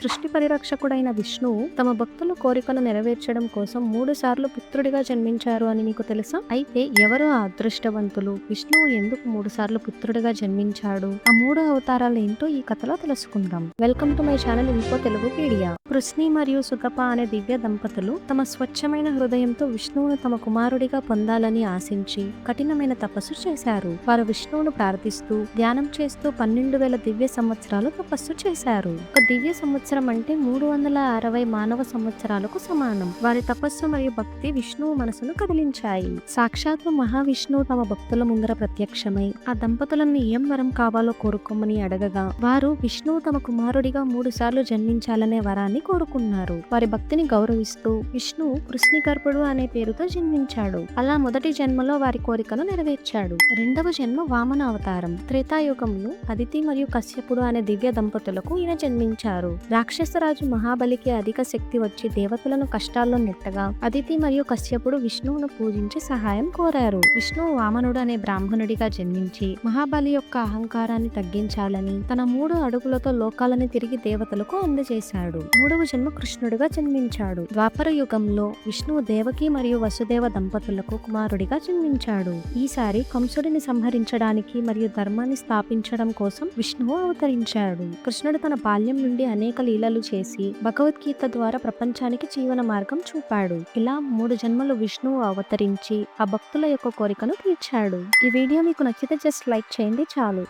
సృష్టి పరిరక్షకుడైన విష్ణువు తమ భక్తుల కోరికను నెరవేర్చడం కోసం 3 సార్లు పుత్రుడిగా జన్మించారు అని మీకు తెలుసా? అయితే ఎవరు ఆ అదృష్టవంతులు? విష్ణువు ఎందుకు 3 సార్లు పుత్రుడిగా జన్మించాడు? ఆ 3 అవతారాలు ఏంటో ఈ కథలో తెలుసుకుందాం. Welcome to my channel Info Telugupedia. Prishni మరియు సుతప అనే దివ్య దంపతులు తమ స్వచ్ఛమైన హృదయంతో విష్ణువును తమ కుమారుడిగా పొందాలని ఆశించి కఠినమైన తపస్సు చేశారు. వారు విష్ణువును ప్రార్థిస్తూ ధ్యానం చేస్తూ 12,000 దివ్య సంవత్సరాలు తపస్సు చేశారు. ఒక దివ్య సంవత్సరం అంటే 360 మానవ సంవత్సరాలకు సమానం. వారి తపస్సు మరియు భక్తి విష్ణువు మనసును కదిలించాయి. సాక్షాత్తు మహావిష్ణువు తమ భక్తుల ముందర ప్రత్యక్షమై ఆ దంపతులను ఏం వరం కావాలో కోరుకోమని అడగగా వారు విష్ణువు తమ కుమారుడిగా 3 సార్లు జన్మించాలనే వరాన్ని కోరుకున్నారు. వారి భక్తిని గౌరవిస్తూ విష్ణువు కృష్ణిగర్భుడు అనే పేరుతో జన్మించాడు. అలా మొదటి జన్మలో వారి కోరికను నెరవేర్చాడు. రెండవ జన్మ వామన అవతారం. త్రేతాయుగంలో అదితి మరియు కశ్యపుడు అనే దివ్య దంపతులకు ఈయన జన్మించారు. రాక్షసరాజు మహాబలికి అధిక శక్తి వచ్చి దేవతలను కష్టాల్లో నెట్టగా అదితి మరియు కశ్యపుడు విష్ణువును పూజించి సహాయం కోరారు. విష్ణువు వామనుడు అనే బ్రాహ్మణుడిగా జన్మించి మహాబలి యొక్క అహంకారాన్ని తగ్గించాలని తన 3 అడుగులతో లోకాలని తిరిగి దేవతలకు అందజేశాడు. 3వ జన్మ కృష్ణుడిగా జన్మించాడు. ద్వాపర యుగంలో విష్ణువు దేవకి మరియు వసుదేవ దంపతులకు కుమారుడిగా జన్మించాడు. ఈసారి కంసుడిని సంహరించడానికి మరియు ధర్మాన్ని స్థాపించడం కోసం విష్ణువు అవతరించాడు. కృష్ణుడు తన బాల్యం నుండి అనేక లీలలు చేసి భగవద్గీత ద్వారా ప్రపంచానికి జీవన మార్గం చూపాడు. ఇలా 3 జన్మలు విష్ణువు అవతరించి ఆ భక్తుల యొక్క కోరికను తీర్చాడు. ఈ వీడియో మీకు నచ్చితే జస్ట్ లైక్ చేయండి చాలు.